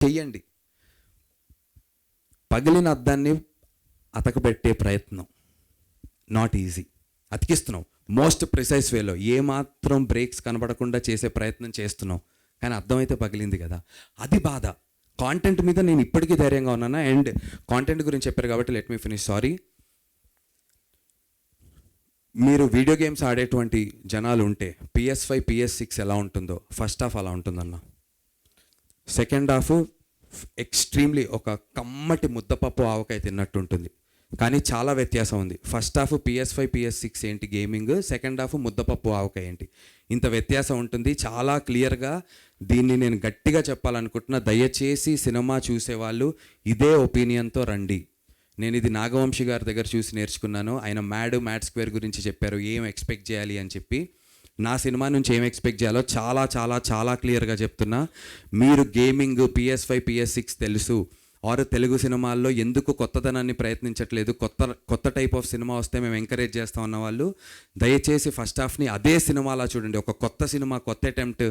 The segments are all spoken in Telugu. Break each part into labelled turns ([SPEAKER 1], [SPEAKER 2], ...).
[SPEAKER 1] చెయ్యండి. పగిలిన అద్దాన్ని అతకబెట్టే ప్రయత్నం నాట్ ఈజీ. అతికిస్తున్నాం మోస్ట్ ప్రిసైజ్ వేలో, ఏమాత్రం బ్రేక్స్ కనబడకుండా చేసే ప్రయత్నం చేస్తున్నాం, కానీ అర్థమైతే పగిలింది కదా, అది బాధ. కాంటెంట్ మీద నేను ఇప్పటికీ ధైర్యంగా ఉన్నాను. అండ్ కాంటెంట్ గురించి చెప్పారు కాబట్టి లెట్ మీ ఫినిష్. సారీ, మీరు వీడియో గేమ్స్ ఆడేటువంటి జనాలు ఉంటే PS5 PS6 ఎలా ఉంటుందో ఫస్ట్ హాఫ్ అలా ఉంటుందన్న. సెకండ్ హాఫ్ ఎక్స్ట్రీమ్లీ ఒక కమ్మటి ముద్దపప్పు ఆవకాయ తిన్నట్టు ఉంటుంది, కానీ చాలా వ్యత్యాసం ఉంది. ఫస్ట్ హాఫ్ PS5 PS6 ఏంటి గేమింగ్, సెకండ్ హాఫ్ ముద్దపప్పు ఆవకాయ ఏంటి, ఇంత వ్యత్యాసం ఉంటుంది చాలా క్లియర్గా. దీన్ని నేను గట్టిగా చెప్పాలనుకుంటున్నా, దయచేసి సినిమా చూసేవాళ్ళు ఇదే ఒపీనియన్తో రండి. నేను ఇది నాగవంశీ గారి దగ్గర చూసి నేర్చుకున్నాను. ఆయన మ్యాడ్ స్క్వేర్ గురించి చెప్పారు, ఏం ఎక్స్పెక్ట్ చేయాలి అని చెప్పి. నా సినిమా నుంచి ఏం ఎక్స్పెక్ట్ చేయాలో చాలా చాలా చాలా క్లియర్గా చెప్తున్నా. మీరు గేమింగ్ PS5 PS6 తెలుసు, ఆరు తెలుగు సినిమాల్లో ఎందుకు కొత్తదనాన్ని ప్రయత్నించట్లేదు, కొత్త టైప్ ఆఫ్ సినిమా వస్తే మేము ఎంకరేజ్ చేస్తాం అన్న వాళ్ళు దయచేసి ఫస్ట్ హాఫ్ని అదే సినిమాలా చూడండి. ఒక కొత్త సినిమా, కొత్త అటెంప్ట్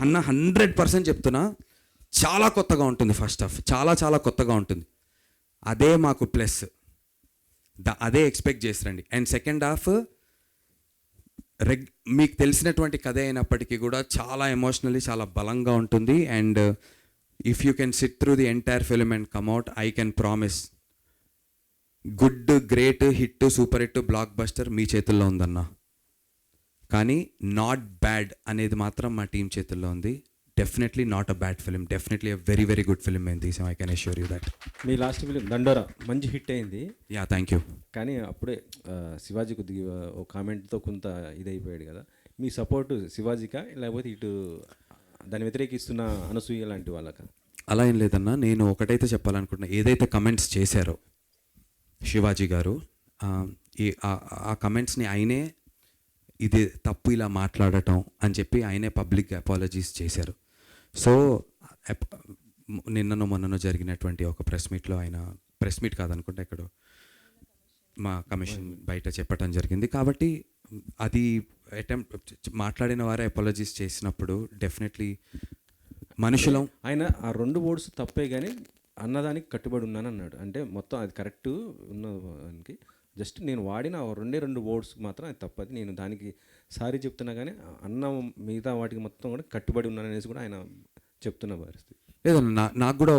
[SPEAKER 1] అన్న 100% చెప్తున్నా, చాలా కొత్తగా ఉంటుంది ఫస్ట్ హాఫ్, చాలా చాలా కొత్తగా ఉంటుంది. అదే మాకు ప్లస్, అదే ఎక్స్పెక్ట్ చేసిరండి. అండ్ సెకండ్ హాఫ్ మీకు తెలిసినటువంటి కథ అయినప్పటికీ కూడా చాలా ఎమోషనల్లీ చాలా బలంగా ఉంటుంది. And if you can sit through the entire film and come out, I can promise good, great, hit, super hit, blockbuster మీ చేతుల్లో ఉందన్న. కానీ నాట్ బ్యాడ్ అనేది మాత్రం మా టీం చేతుల్లో ఉంది. Definitely not a bad film, definitely a very very good film మేము తీసాం. I can assure you that.
[SPEAKER 2] మీ లాస్ట్ ఫిలిం దండోరా మంచి హిట్ అయింది.
[SPEAKER 1] Yeah, thank you.
[SPEAKER 2] కానీ అప్పుడే శివాజీ కొద్దిగా ఒక కామెంట్తో కొంత ఇదైపోయాడు కదా. మీ సపోర్టు శివాజీకా లేకపోతే ఇటు దాన్ని వ్యతిరేకిస్తున్న అనసూయ లాంటి వాళ్ళకా?
[SPEAKER 1] అలా ఏం లేదన్నా, నేను ఒకటైతే చెప్పాలనుకుంటున్నా, ఏదైతే కమెంట్స్ చేశారో శివాజీ గారు, ఆ కమెంట్స్ని ఆయనే ఇది తప్పు ఇలా మాట్లాడటం అని చెప్పి ఆయనే పబ్లిక్ అపాలజీస్ చేశారు. సో నిన్ననో మొన్ననో జరిగినటువంటి ఒక ప్రెస్ మీట్లో, ఆయన ప్రెస్ మీట్ కాదనుకుంటే ఎక్కడో మా కమిషన్ బయట చెప్పటం జరిగింది. కాబట్టి అది మాట్లాడిన వారే అపాలజీస్ చేసినప్పుడు డెఫినెట్లీ మనుషులం.
[SPEAKER 2] ఆయన ఆ 2 వర్డ్స్ తప్పే కానీ అన్నదానికి కట్టుబడి ఉన్నాను అన్నాడు. అంటే మొత్తం అది కరెక్ట్ ఉన్నదానికి, జస్ట్ నేను వాడిన 2 వర్డ్స్ మాత్రం అది తప్పది. నేను దానికి సారీ చెప్తున్నా కానీ అన్న మిగతా వాటికి మొత్తం కూడా కట్టుబడి ఉన్నాను అనేసి కూడా ఆయన చెప్తున్న పరిస్థితి.
[SPEAKER 1] లేదన్నా, నాకు కూడా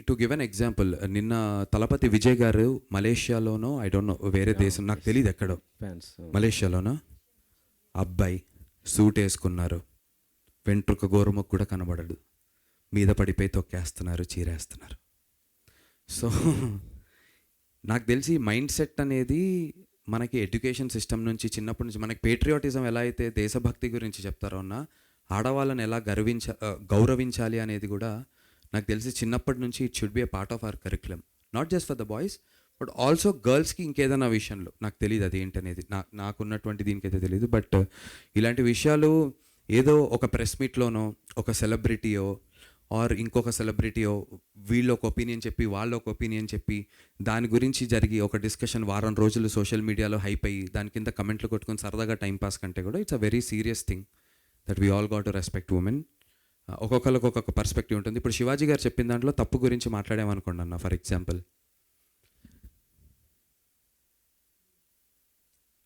[SPEAKER 1] టు గివ్ అన్ ఎగ్జాంపుల్, నిన్న తలపతి విజయ్ గారు మలేషియాలోనో, ఐ డోంట్ నో వేరే దేశం నాకు తెలియదు ఎక్కడో,
[SPEAKER 2] ఫ్యాన్స్
[SPEAKER 1] మలేషియాలోనో అబ్బాయి సూట్ వేసుకున్నారు, వెంట్రుక గోరుముకు కూడా కనబడడు, మీద పడిపోయి తొక్కేస్తున్నారు, చీరేస్తున్నారు. సో నాకు తెలిసి మైండ్ సెట్ అనేది మనకి ఎడ్యుకేషన్ సిస్టమ్ నుంచి, చిన్నప్పటి నుంచి మనకి పేట్రియాటిజం ఎలా అయితే దేశభక్తి గురించి చెప్తారో అన్న, ఆడవాళ్ళని ఎలా గౌరవించాలి అనేది కూడా నాకు తెలిసి చిన్నప్పటి నుంచి it should be a part of our curriculum, not just for the boys but also గర్ల్స్కి. ఇంకేదైనా విషయంలో నాకు తెలియదు అది ఏంటనేది, నాకున్నటువంటి దీనికైతే తెలియదు. బట్ ఇలాంటి విషయాలు ఏదో ఒక ప్రెస్ మీట్లోనో ఒక సెలబ్రిటీయో ఆర్ ఇంకొక సెలబ్రిటీయో వీళ్ళు ఒక ఒపీనియన్ చెప్పి వాళ్ళు ఒక ఒపీనియన్ చెప్పి దాని గురించి జరిగి ఒక డిస్కషన్ వారం రోజులు సోషల్ మీడియాలో హైప్ అయ్యి దాని కింద కమెంట్లు కొట్టుకొని సరదాగా టైంపాస్ కంటే కూడా it's a very serious thing that we all got to respect women. ఒక్కొక్కరికి ఒక్కొక్క పర్స్పెక్టివ్ ఉంటుంది. ఇప్పుడు శివాజీ గారు చెప్పిన దాంట్లో తప్పు గురించి మాట్లాడామనుకోండి అన్న, ఫర్ ఎగ్జాంపుల్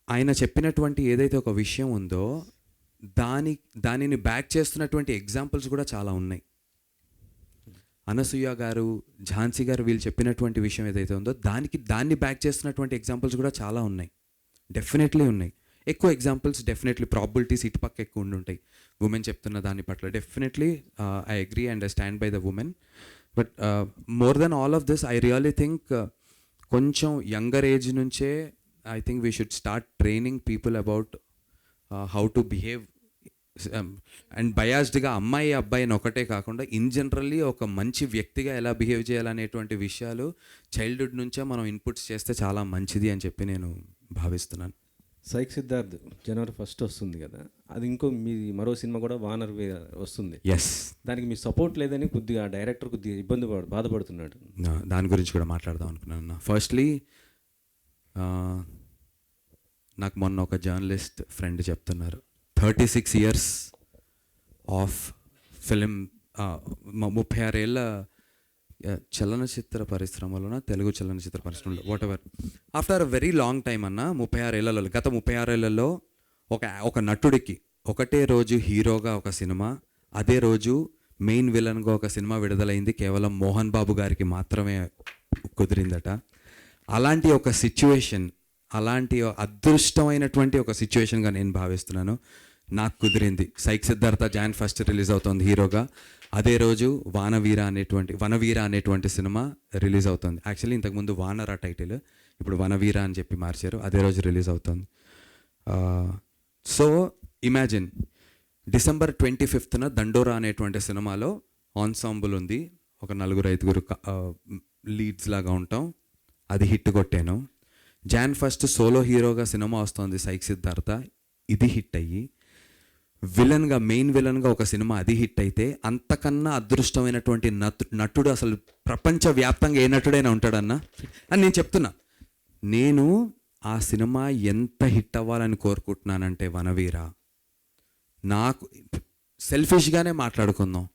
[SPEAKER 1] ఆయన చెప్పినటువంటి ఏదైతే ఒక విషయం ఉందో దానిని బ్యాక్ చేస్తున్నటువంటి ఎగ్జాంపుల్స్ కూడా చాలా ఉన్నాయి. అనసూయ గారు, ఝాన్సీ గారు వీళ్ళు చెప్పినటువంటి విషయం ఏదైతే ఉందో దాన్ని బ్యాక్ చేస్తున్నటువంటి ఎగ్జాంపుల్స్ కూడా చాలా ఉన్నాయి, డెఫినెట్లీ ఉన్నాయి. ఎక్కువ ఎగ్జాంపుల్స్ డెఫినెట్లీ ప్రాబిలిటీస్ ఇటుపక్క ఎక్కువ ఉండుంటాయి ఉమెన్ చెప్తున్న దాని పట్ల. Definitely I agree and I stand by the women. But more than all of this I really think కొంచెం యంగర్ ఏజ్ నుంచే I think we should start training people about how to behave. And బయాస్డ్గా అమ్మాయి అబ్బాయిని ఒకటే కాకుండా ఇన్ జనరల్లీ ఒక మంచి వ్యక్తిగా ఎలా బిహేవ్ చేయాలనేటువంటి విషయాలు చైల్డ్హుడ్ నుంచే మనం ఇన్పుట్స్ చేస్తే చాలా మంచిది అని చెప్పి నేను భావిస్తున్నాను.
[SPEAKER 2] సైక్ సిద్ధార్థ్ January 1 వస్తుంది కదా, అది ఇంకో మీ మరో సినిమా కూడా వానర్ వస్తుంది.
[SPEAKER 1] ఎస్,
[SPEAKER 2] దానికి మీ సపోర్ట్ లేదని కొద్దిగా డైరెక్టర్ కొద్దిగా బాధపడుతున్నాడు.
[SPEAKER 1] దాని గురించి కూడా మాట్లాడదాం అనుకున్నాను. ఫస్ట్లీ నాకు మొన్న ఒక జర్నలిస్ట్ ఫ్రెండ్ చెప్తున్నారు, 36 years ఆఫ్ ఫిలిం 36 ఏళ్ళ చలనచిత్ర పరిశ్రమలోన తెలుగు చలనచిత్ర పరిశ్రమలో what ever after a very long time అన్న 36 ఏళ్లలో గత 36 ఏళ్లలో ఒక నటుడికి ఒకటే రోజు హీరోగా ఒక సినిమా, అదే రోజు మెయిన్ విలన్గా ఒక సినిమా విడుదలైంది కేవలం మోహన్ బాబు గారికి మాత్రమే కుదిరిందట. అలాంటి ఒక సిచ్యువేషన్, అలాంటి అదృష్టమైనటువంటి ఒక సిచ్యువేషన్గా నేను భావిస్తున్నాను. నాకు కుదిరింది. సైక్ సిద్ధార్థ జాన్ 1 రిలీజ్ అవుతుంది హీరోగా. అదే రోజు వనవీర అనేటువంటి సినిమా రిలీజ్ అవుతుంది. యాక్చువల్లీ ఇంతకుముందు వానర టైటిల్, ఇప్పుడు వనవీర అని చెప్పి మార్చారు. అదే రోజు రిలీజ్ అవుతుంది. సో ఇమాజిన్, డిసెంబర్ 25న దండోరా అనేటువంటి సినిమాలో ఆన్సాంబుల్ ఉంది, ఒక 4-5 లీడ్స్ లాగా ఉంటాం. అది హిట్ కొట్టాను. జాన్ 1 సోలో హీరోగా సినిమా వస్తుంది సైక్ సిద్ధార్థ, ఇది హిట్ అయ్యి మెయిన్ విలన్గా ఒక సినిమా అది హిట్ అయితే, అంతకన్నా అదృష్టమైనటువంటి నటుడు అసలు ప్రపంచవ్యాప్తంగా ఏ నటుడైనా ఉంటాడన్నా అని నేను చెప్తున్నా. నేను ఆ సినిమా ఎంత హిట్ అవ్వాలని కోరుకుంటున్నానంటే వనవీర, నాకు సెల్ఫిష్గానే మాట్లాడుకుందాం,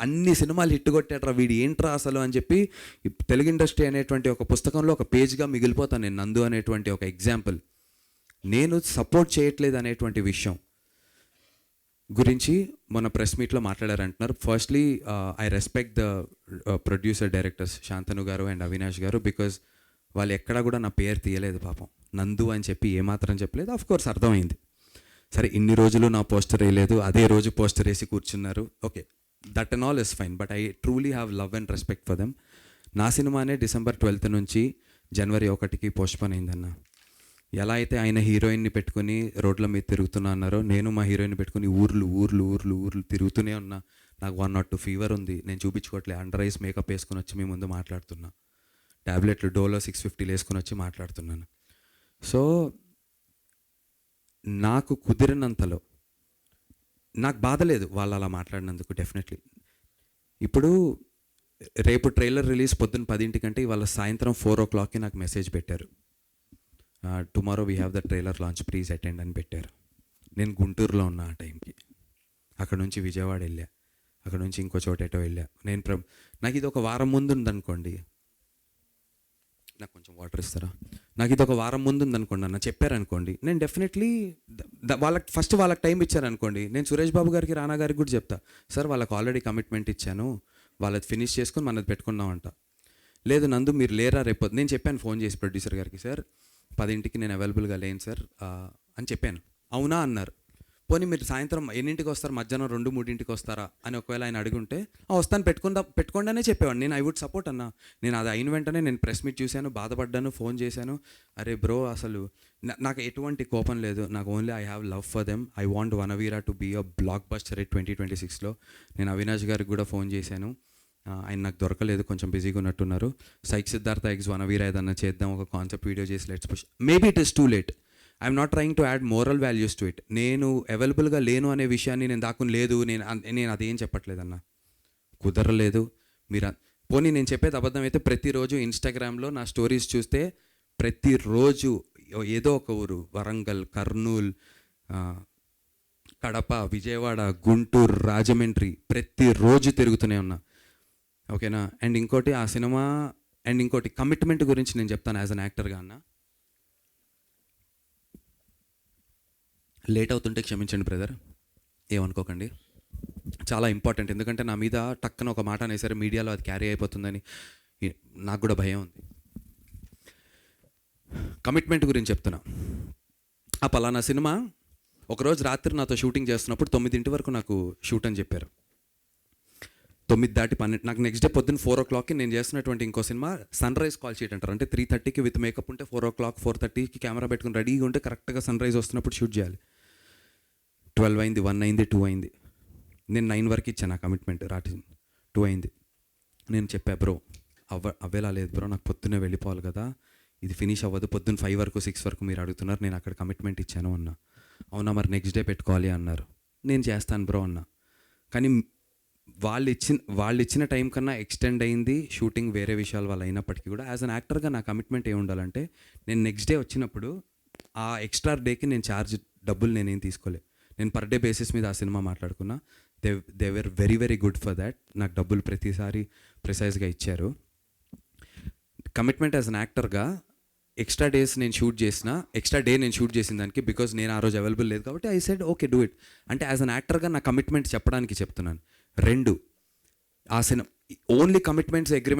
[SPEAKER 1] అన్ని సినిమాలు హిట్ కొట్టాడ్రా వీడు ఏంట్రా అసలు అని చెప్పి తెలుగు ఇండస్ట్రీ అనేటువంటి ఒక పుస్తకంలో ఒక పేజ్గా మిగిలిపోతాను నేను. నందు అనేటువంటి ఒక ఎగ్జాంపుల్. నేను సపోర్ట్ చేయట్లేదు అనేటువంటి విషయం గురించి మొన్న ప్రెస్ మీట్లో మాట్లాడారంటున్నారు. Firstly I respect the producer directors Shantanu garu and Avinash గారు, బికాజ్ వాళ్ళు ఎక్కడా కూడా నా పేరు తీయలేదు పాపం. నందు అని చెప్పి ఏమాత్రం చెప్పలేదు. ఆఫ్ కోర్స్ అర్థమైంది. సరే, ఇన్ని రోజులు నా పోస్టర్ వేయలేదు, అదే రోజు పోస్టర్ వేసి కూర్చున్నారు. Okay, that and all is fine, but I truly have love and respect for them. నా సినిమానే డిసెంబర్ 12th నుంచి జనవరి 1కి పోస్ట్పోన్ అయిందన్న. ఎలా అయితే ఆయన హీరోయిన్ని పెట్టుకుని రోడ్ల మీద తిరుగుతున్నా అన్నారో, నేను మా హీరోయిన్ని పెట్టుకుని ఊర్లు తిరుగుతూనే ఉన్నా. నాకు 102 ఫీవర్ ఉంది, నేను చూపించుకోవట్లేదు. అండర్ ఐస్ మేకప్ వేసుకుని వచ్చి మీ ముందు మాట్లాడుతున్నా. ట్యాబ్లెట్లు డోలో 650 వేసుకుని వచ్చి మాట్లాడుతున్నాను. సో నాకు కుదిరినంతలో నాకు బాధ లేదు వాళ్ళు అలా మాట్లాడినందుకు. డెఫినెట్లీ ఇప్పుడు రేపు ట్రైలర్ రిలీజ్ పొద్దున్న 10 ఇవాళ సాయంత్రం 4 o'clockకి నాకు మెసేజ్ పెట్టారు. Tomorrow we have the trailer launch, please attend అని పెట్టారు. నేను గుంటూరులో ఉన్నా ఆ టైంకి. అక్కడ నుంచి విజయవాడ వెళ్ళా, అక్కడ నుంచి ఇంకో చోట ఎటో వెళ్ళా. నాకు ఇది ఒక వారం ముందు ఉందనుకోండి, నాకు కొంచెం వాటర్ ఇస్తారా, నాకు ఇది ఒక వారం ముందు ఉందనుకోండి అన్న చెప్పారనుకోండి, నేను డెఫినెట్లీ వాళ్ళకి టైం ఇచ్చారనుకోండి, నేను సురేష్ బాబు గారికి రానా గారికి కూడా చెప్తా, సార్ వాళ్ళకి ఆల్రెడీ కమిట్మెంట్ ఇచ్చాను, వాళ్ళది ఫినిష్ చేసుకొని మనది పెట్టుకున్నామంట. లేదు నందు మీరు లేరా రేపు, నేను చెప్పాను ఫోన్ చేసి ప్రొడ్యూసర్ గారికి, సార్ 10ంటికి నేను అవైలబుల్గా లేను సార్ అని చెప్పాను. అవునా అన్నారు. పోనీ మీరు సాయంత్రం ఎన్నింటికి వస్తారు, మధ్యాహ్నం 2-3ంటికి వస్తారా అని ఒకవేళ ఆయన అడుగుంటే వస్తాను పెట్టుకోండి చెప్పేవాడు. నేను ఐ వుడ్ సపోర్ట్ అన్న. నేను అది అయిన వెంటనే నేను ప్రెస్ మీట్ చూశాను, బాధపడ్డాను, ఫోన్ చేశాను. అరే బ్రో అసలు నాకు ఎటువంటి కోపం లేదు, నాకు only I have love for them. I want Vanaveera to be a blockbuster 2026లో. నేను అవినాష్ గారికి కూడా ఫోన్ చేశాను, ఆయన నాకు దొరకలేదు, కొంచెం బిజీగా ఉన్నట్టున్నారు. సైక్ సిద్ధార్థ ఎగ్స్ వనవీర ఏదన్నా చేద్దాం, ఒక కాన్సెప్ట్ వీడియో చేసి let's push. Maybe it is too late. I'm not trying to add moral values to it. నేను అవైలబుల్గా లేను అనే విషయాన్ని నేను దాక్కుని లేదు, నేను అదేం చెప్పట్లేదన్నా, కుదరలేదు. మీరు పోనీ నేను చెప్పేది అబద్ధం అయితే, ప్రతిరోజు ఇన్స్టాగ్రామ్లో నా స్టోరీస్ చూస్తే ప్రతిరోజు ఏదో ఒక ఊరు, వరంగల్, కర్నూలు, కడప, విజయవాడ, గుంటూరు, రాజమండ్రి ప్రతిరోజు తిరుగుతూనే ఉన్నా. ఓకేనా. అండ్ ఇంకోటి ఆ సినిమా, అండ్ ఇంకోటి కమిట్మెంట్ గురించి నేను చెప్తాను యాజ్ అన్ యాక్టర్గా అన్న. లేట్ అవుతుంటే క్షమించండి బ్రదర్, ఏమనుకోకండి, చాలా ఇంపార్టెంట్. ఎందుకంటే నా మీద టక్కన ఒక మాట అనేసరి మీడియాలో అది క్యారీ అయిపోతుందని నాకు కూడా భయం ఉంది. కమిట్మెంట్ గురించి చెప్తున్నా. ఆ పలానా సినిమా ఒకరోజు రాత్రి నాతో షూటింగ్ చేస్తున్నప్పుడు 9 వరకు నాకు షూట్ అని చెప్పారు. 9 దాటి 12 నాకు నెక్స్ట్ డే పొద్దున్న 4 o'clockకి నేను చేస్తున్నటువంటి ఇంకో సినిమా సన్ రైజ్ కాల్ షీట్ అంటారు. అంటే 3:30కి విత్ మేకప్ ఉంటే 4 o'clock 4:30కి కెమెరా పెట్టుకుని రెడీగా ఉంటే కరెక్ట్గా సన్ రైజ్ వస్తున్నప్పుడు షూట్ చేయాలి. 12 అయింది, 1 అయింది, 2 అయింది. నేను 9 వరకు ఇచ్చాను ఆ కమిట్మెంట్, రాత్రి 2 అయింది. నేను చెప్పా బ్రో అవ్వేలా లేదు బ్రో, నాకు పొద్దున్నే వెళ్ళిపోవాలి కదా, ఇది ఫినిష్ అవ్వదు, పొద్దున్న 5 వరకు 6 వరకు మీరు అడుగుతున్నారు, నేను అక్కడ కమిట్మెంట్ ఇచ్చాను అన్నా. అవునా మరి నెక్స్ట్ డే పెట్టుకోవాలి అన్నారు. నేను చేస్తాను బ్రో అన్నా. కానీ వాళ్ళు ఇచ్చిన టైం కన్నా ఎక్స్టెండ్ అయింది షూటింగ్, వేరే విషయాల వల్ల అయినప్పటికీ కూడా యాజ్ అన్ యాక్టర్గా నా కమిట్మెంట్ ఏమి ఉండాలంటే, నేను నెక్స్ట్ డే వచ్చినప్పుడు ఆ ఎక్స్ట్రా డేకి నేను ఛార్జ్ డబ్బులు నేనేం తీసుకోలే. నేను పర్ డే బేసిస్ మీద ఆ సినిమా మాట్లాడుకున్నా. They were very very good for that. నాకు డబ్బులు ప్రతిసారి ప్రిసైజ్గా ఇచ్చారు. కమిట్మెంట్ యాజ్ అన్ యాక్టర్గా ఎక్స్ట్రా డే నేను షూట్ చేసిన దానికి బికాజ్ నేను ఆ రోజు అవైలబుల్ లేదు కాబట్టి I said okay do it. అంటే యాజ్ అన్ యాక్టర్గా నా కమిట్మెంట్ చెప్పడానికి చెప్తున్నాను. 2, ఆ సినిమా ఓన్లీ కమిట్మెంట్స్ అగ్రిమెంట్స్